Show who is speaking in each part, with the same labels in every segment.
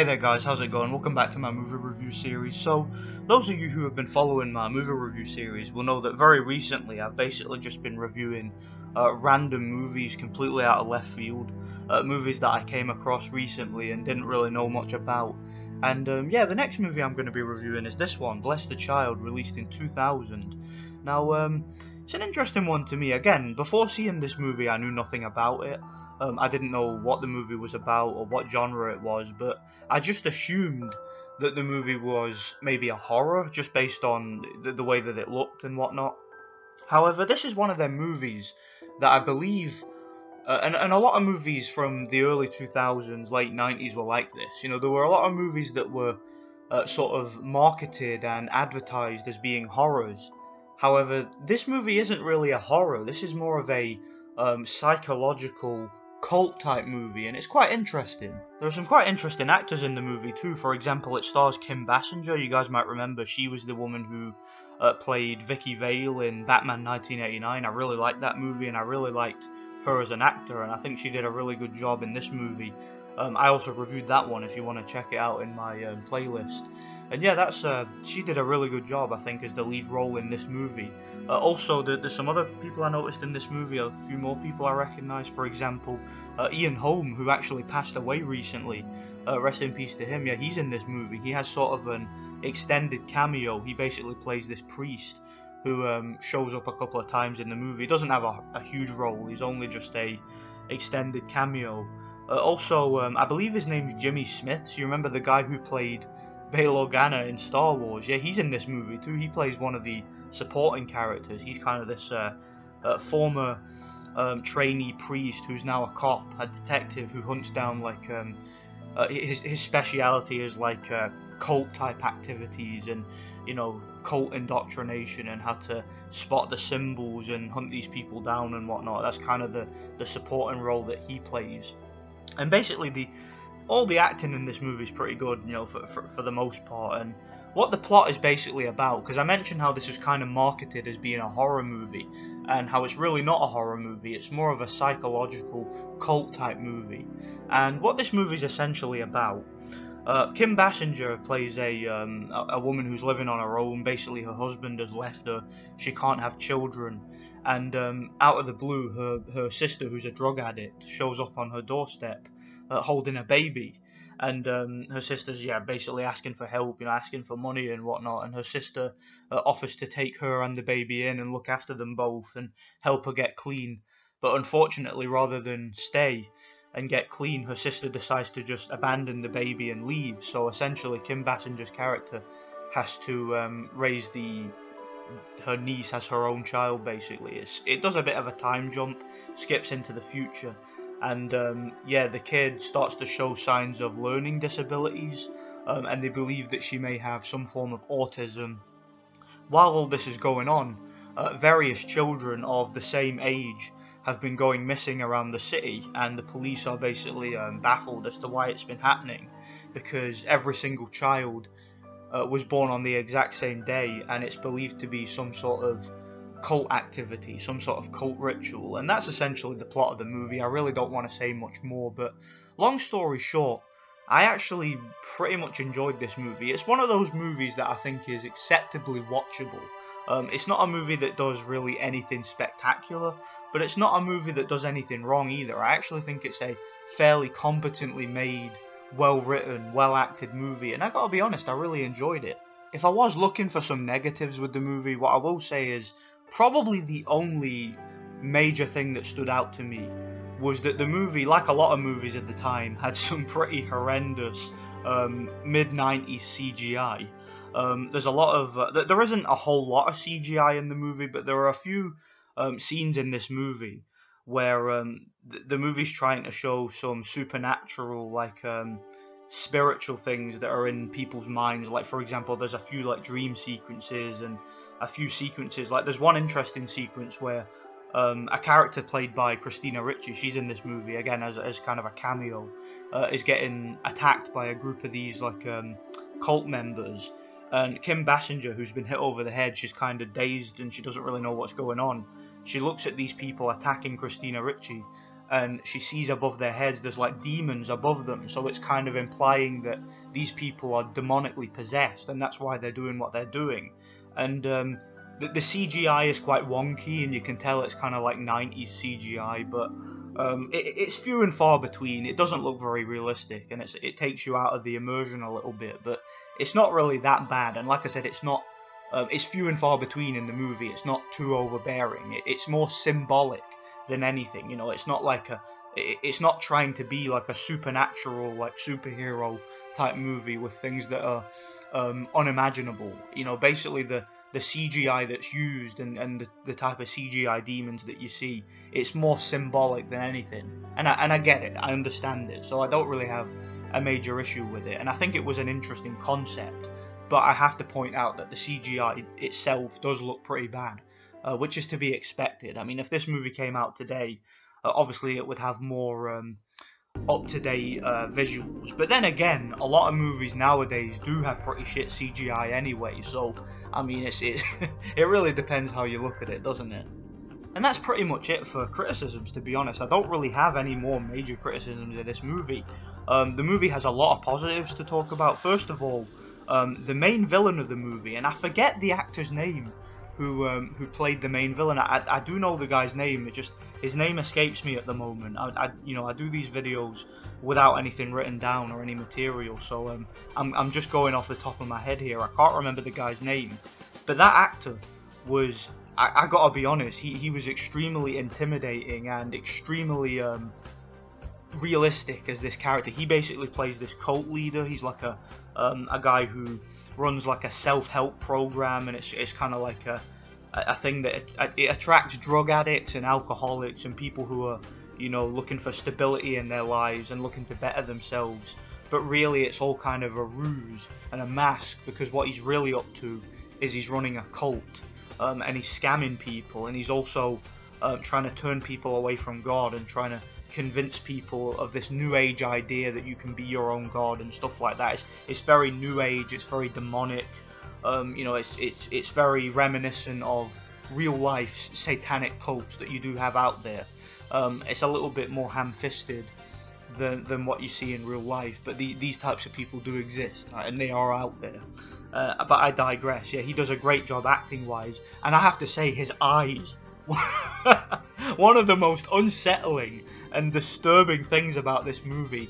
Speaker 1: Hey there guys, how's it going? Welcome back to my movie review series. So, those of you who have been following my movie review series will know that very recently I've basically just been reviewing random movies completely out of left field. Movies that I came across recently and didn't really know much about. And yeah, the next movie I'm going to be reviewing is this one, Bless the Child, released in 2000. Now, it's an interesting one to me. Again, before seeing this movie I knew nothing about it. I didn't know what the movie was about or what genre it was, but I just assumed that the movie was maybe a horror, just based on the way that it looked and whatnot. However, this is one of them movies that I believe, and a lot of movies from the early 2000s, late 90s were like this. You know, there were a lot of movies that were sort of marketed and advertised as being horrors. However, this movie isn't really a horror. This is more of a psychological cult type movie, and it's quite interesting. There are some quite interesting actors in the movie too. For example, it stars Kim Basinger. You guys might remember she was the woman who played Vicky Vale in Batman 1989. I really liked that movie, and I really liked her as an actor, and I think she did a really good job in this movie. I also reviewed that one if you want to check it out in my playlist. And yeah, that's she did a really good job, I think, as the lead role in this movie. Also, there's some other people I noticed in this movie, a few more people I recognise. For example, Ian Holm, who actually passed away recently. Rest in peace to him. Yeah, he's in this movie. He has sort of an extended cameo. He basically plays this priest who shows up a couple of times in the movie. He doesn't have a huge role. He's only just a extended cameo. Also, I believe his name's Jimmy Smits. So you remember the guy who played Bail Organa in Star Wars? Yeah, he's in this movie too. He plays one of the supporting characters. He's kind of this former trainee priest who's now a cop, a detective who hunts down like his speciality is like cult type activities and, you know, cult indoctrination and how to spot the symbols and hunt these people down and whatnot. That's kind of the supporting role that he plays. And basically all the acting in this movie is pretty good, you know, for the most part. And what the plot is basically about, because I mentioned how this was kind of marketed as being a horror movie, and how it's really not a horror movie, it's more of a psychological cult type movie. And what this movie is essentially about, Kim Basinger plays a woman who's living on her own. Basically, her husband has left her, she can't have children, and out of the blue, her sister, who's a drug addict, shows up on her doorstep holding a baby. And her sister's basically asking for help, you know, asking for money and whatnot, and her sister offers to take her and the baby in and look after them both and help her get clean. But unfortunately, rather than stay and get clean, her sister decides to just abandon the baby and leave. So essentially, Kim Basinger's character has to raise her niece as her own child. Basically, it does a bit of a time jump, skips into the future. And yeah, the kid starts to show signs of learning disabilities, and they believe that she may have some form of autism. While all this is going on, various children of the same age have been going missing around the city, and the police are basically baffled as to why it's been happening, because every single child was born on the exact same day, and it's believed to be some sort of cult activity, some sort of cult ritual. And that's essentially the plot of the movie. I really don't want to say much more, but long story short, I actually pretty much enjoyed this movie. It's one of those movies that I think is acceptably watchable. It's not a movie that does really anything spectacular, but it's not a movie that does anything wrong either. I actually think it's a fairly competently made, well written, well acted movie, and I gotta be honest, I really enjoyed it. If I was looking for some negatives with the movie, what I will say is probably the only major thing that stood out to me was that the movie, like a lot of movies at the time, had some pretty horrendous mid-90s CGI. There's a lot of there isn't a whole lot of CGI in the movie, but there are a few scenes in this movie where the movie's trying to show some supernatural, like spiritual things that are in people's minds. Like, for example, there's a few like dream sequences and a few sequences, like there's one interesting sequence where a character played by Christina Ricci, she's in this movie again as kind of a cameo, is getting attacked by a group of these like cult members, and Kim Basinger, who's been hit over the head, she's kind of dazed and she doesn't really know what's going on. She looks at these people attacking Christina Ricci, and she sees above their heads there's like demons above them, so it's kind of implying that these people are demonically possessed, and that's why they're doing what they're doing. And the CGI is quite wonky, and you can tell it's kind of like 90s CGI, but it's few and far between. It doesn't look very realistic, and it takes you out of the immersion a little bit, but it's not really that bad. And like I said, it's not it's few and far between in the movie. It's not too overbearing. It's more symbolic than anything. You know, it's not like it's not trying to be like a supernatural, like superhero type movie with things that are unimaginable. You know, basically the CGI that's used and the type of CGI demons that you see, it's more symbolic than anything. And I get it, I understand it, so I don't really have a major issue with it. And I think it was an interesting concept, but I have to point out that the CGI itself does look pretty bad, which is to be expected. I mean, if this movie came out today, obviously it would have more up-to-date visuals, but then again, a lot of movies nowadays do have pretty shit CGI anyway, so I mean, it really depends how you look at it, doesn't it? And that's pretty much it for criticisms, to be honest. I don't really have any more major criticisms of this movie. The movie has a lot of positives to talk about. First of all, the main villain of the movie, and I forget the actor's name who played the main villain. I do know the guy's name, it just his name escapes me at the moment. I do these videos without anything written down or any material, so I'm just going off the top of my head here. I can't remember the guy's name, but that actor was, I gotta be honest, he was extremely intimidating and extremely realistic as this character. He basically plays this cult leader. He's like a guy who runs like a self-help program, and it's kind of like a thing that it attracts drug addicts and alcoholics and people who are, you know, looking for stability in their lives and looking to better themselves. But really it's all kind of a ruse and a mask, because what he's really up to is he's running a cult, and he's scamming people, and he's also trying to turn people away from God and trying to convince people of this new age idea that you can be your own god and stuff like that. It's very new age, it's very demonic, you know, it's very reminiscent of real life satanic cults that you do have out there. It's a little bit more ham-fisted than what you see in real life, but these types of people do exist, right? And they are out there. But I digress. Yeah, he does a great job acting wise, and I have to say his eyes, one of the most unsettling and disturbing things about this movie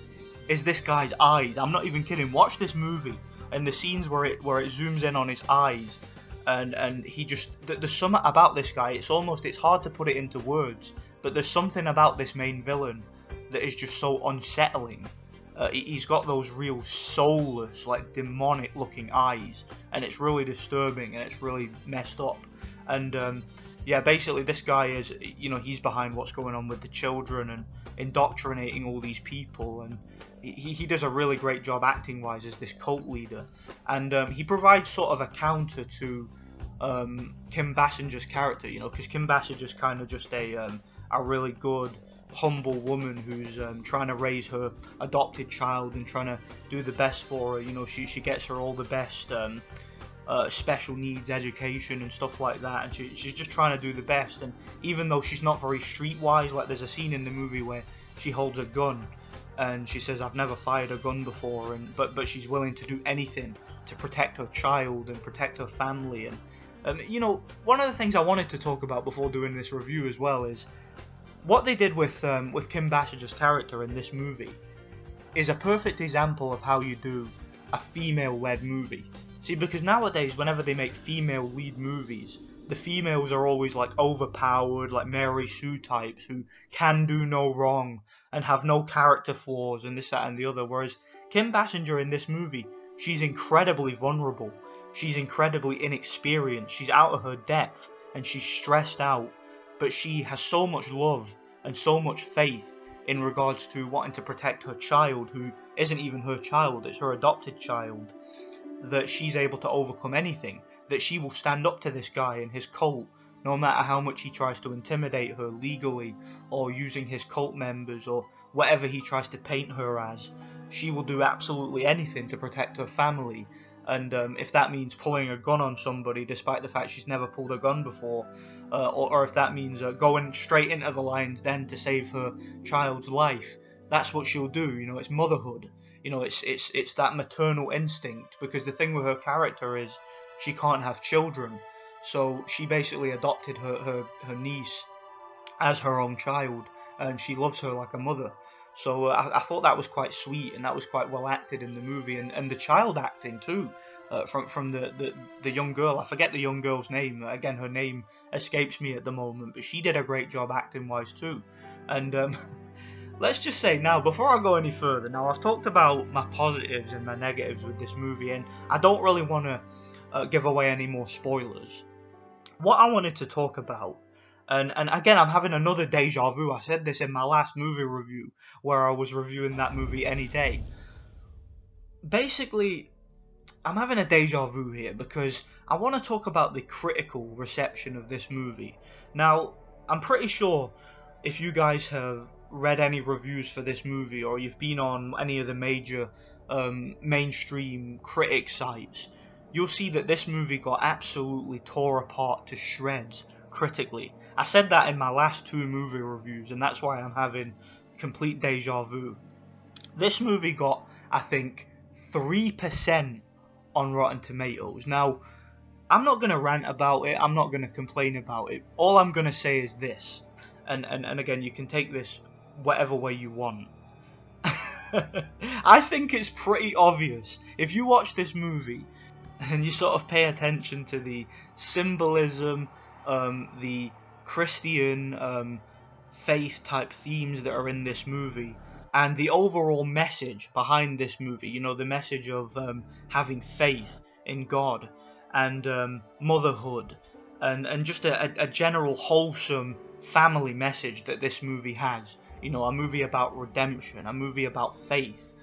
Speaker 1: is this guy's eyes. I'm not even kidding. Watch this movie and the scenes where it zooms in on his eyes, and he just, there's something about this guy, it's hard to put it into words, but there's something about this main villain that is just so unsettling. He's got those real soulless, like demonic looking eyes, and it's really disturbing and it's really messed up. And yeah, basically this guy is, you know, he's behind what's going on with the children and indoctrinating all these people, and he does a really great job acting wise as this cult leader. And he provides sort of a counter to Kim Basinger's character, you know, because Kim Basinger's kind of just a really good, humble woman who's trying to raise her adopted child and trying to do the best for her. You know, she gets her all the best special needs education and stuff like that, and she's just trying to do the best. And even though she's not very streetwise, like there's a scene in the movie where she holds a gun and she says, I've never fired a gun before, and but she's willing to do anything to protect her child and protect her family. And you know, one of the things I wanted to talk about before doing this review as well is what they did with Kim Basinger's character in this movie is a perfect example of how you do a female-led movie. See, because nowadays, whenever they make female lead movies, the females are always like overpowered, like Mary Sue types who can do no wrong and have no character flaws and this, that and the other. Whereas Kim Basinger in this movie, she's incredibly vulnerable. She's incredibly inexperienced. She's out of her depth and she's stressed out. But she has so much love and so much faith in regards to wanting to protect her child, who isn't even her child, it's her adopted child, that she's able to overcome anything, that she will stand up to this guy and his cult, no matter how much he tries to intimidate her legally or using his cult members or whatever he tries to paint her as. She will do absolutely anything to protect her family. and if that means pulling a gun on somebody despite the fact she's never pulled a gun before, or if that means going straight into the lion's den to save her child's life, that's what she'll do. You know, it's motherhood. You know, it's that maternal instinct, because the thing with her character is she can't have children, so she basically adopted her niece as her own child, and she loves her like a mother. So I thought that was quite sweet, and that was quite well acted in the movie, and the child acting too, from the young girl. I forget the young girl's name. Again, her name escapes me at the moment, but she did a great job acting wise too. And let's just say now, before I go any further, now I've talked about my positives and my negatives with this movie, and I don't really want to give away any more spoilers. What I wanted to talk about, and again, I'm having another deja vu. I said this in my last movie review, where I was reviewing that movie any day. Basically, I'm having a deja vu here, because I want to talk about the critical reception of this movie. Now, I'm pretty sure if you guys have read any reviews for this movie, or you've been on any of the major mainstream critic sites, you'll see that this movie got absolutely tore apart to shreds critically. I said that in my last 2 movie reviews, and that's why I'm having complete deja vu. This movie got, I think, 3% on Rotten Tomatoes. Now, I'm not going to rant about it, I'm not going to complain about it. All I'm going to say is this, and again, you can take this whatever way you want. I think it's pretty obvious, if you watch this movie and you sort of pay attention to the symbolism, the Christian faith type themes that are in this movie, and the overall message behind this movie, you know, the message of having faith in God, and motherhood, and just a general wholesome family message that this movie has. You know, a movie about redemption, a movie about faith.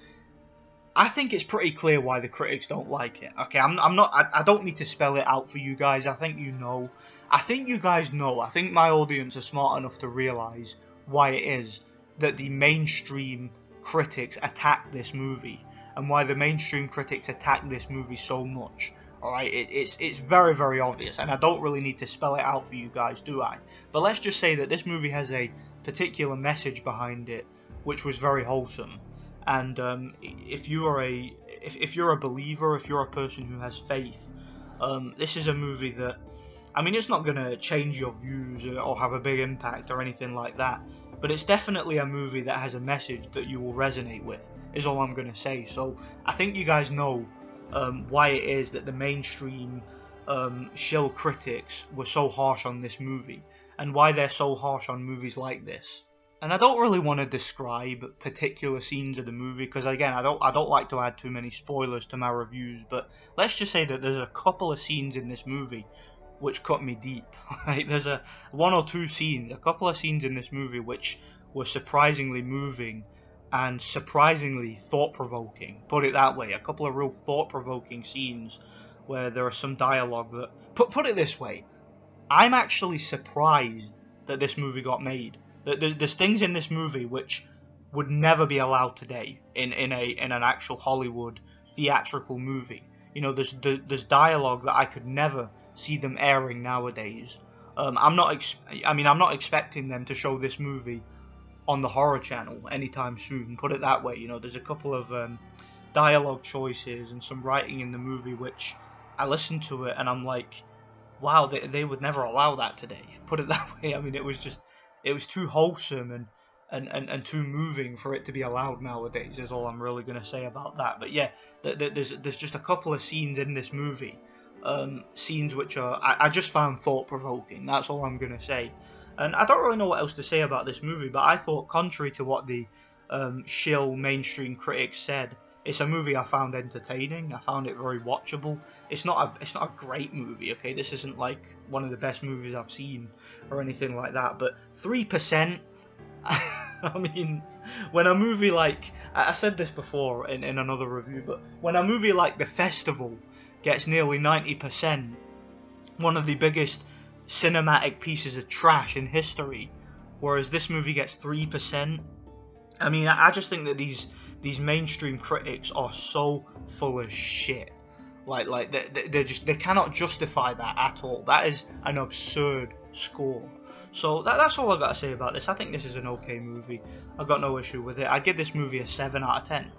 Speaker 1: I think it's pretty clear why the critics don't like it. Okay, I don't need to spell it out for you guys. I think you know. I think you guys know. I think my audience are smart enough to realise why it is that the mainstream critics attack this movie, and why the mainstream critics attack this movie so much. Alright, it's very, very obvious, and I don't really need to spell it out for you guys, do I? But let's just say that this movie has a particular message behind it, which was very wholesome. And if you're a believer, if you're a person who has faith, this is a movie that, I mean, it's not going to change your views or have a big impact or anything like that, but it's definitely a movie that has a message that you will resonate with, is all I'm going to say. So I think you guys know why it is that the mainstream shill critics were so harsh on this movie, and why they're so harsh on movies like this. And I don't really want to describe particular scenes of the movie, because again, I don't like to add too many spoilers to my reviews, but let's just say that there's a couple of scenes in this movie which cut me deep. Right? There's a couple of scenes in this movie which were surprisingly moving and surprisingly thought-provoking. Put it that way, a couple of real thought-provoking scenes where there are some dialogue that... Put it this way, I'm actually surprised that this movie got made. There's things in this movie which would never be allowed today in an actual Hollywood theatrical movie. You know, there's dialogue that I could never see them airing nowadays. I'm not expecting them to show this movie on the horror channel anytime soon. Put it that way. You know, there's a couple of dialogue choices and some writing in the movie which I listened to it and I'm like, wow, they would never allow that today. Put it that way. I mean, it was too wholesome and too moving for it to be allowed nowadays, is all I'm really going to say about that. But yeah, there's just a couple of scenes in this movie, scenes which are I just found thought-provoking. That's all I'm going to say. And I don't really know what else to say about this movie, but I thought, contrary to what the shill mainstream critics said, it's a movie I found entertaining. I found it very watchable. It's not a great movie, okay? This isn't like one of the best movies I've seen or anything like that. But 3%, I mean, when a movie like... I said this before in another review, but when a movie like The Festival gets nearly 90%, one of the biggest cinematic pieces of trash in history, whereas this movie gets 3%, I mean, I just think that these mainstream critics are so full of shit. Like they cannot justify that at all. That is an absurd score. So that's all I've got to say about this. I think this is an okay movie. I've got no issue with it. I give this movie a 7 out of 10.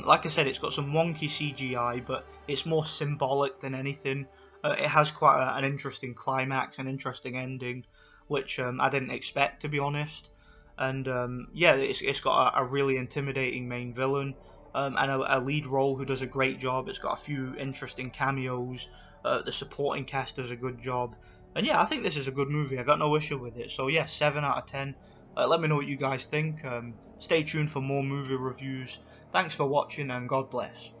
Speaker 1: Like I said, it's got some wonky CGI, but it's more symbolic than anything. It has quite an interesting climax, an interesting ending, which I didn't expect, to be honest. And yeah, it's got a really intimidating main villain, and a lead role who does a great job. It's got a few interesting cameos. The supporting cast does a good job. And yeah, I think this is a good movie. I got no issue with it. So yeah, 7 out of 10. Let me know what you guys think. Stay tuned for more movie reviews. Thanks for watching, and God bless.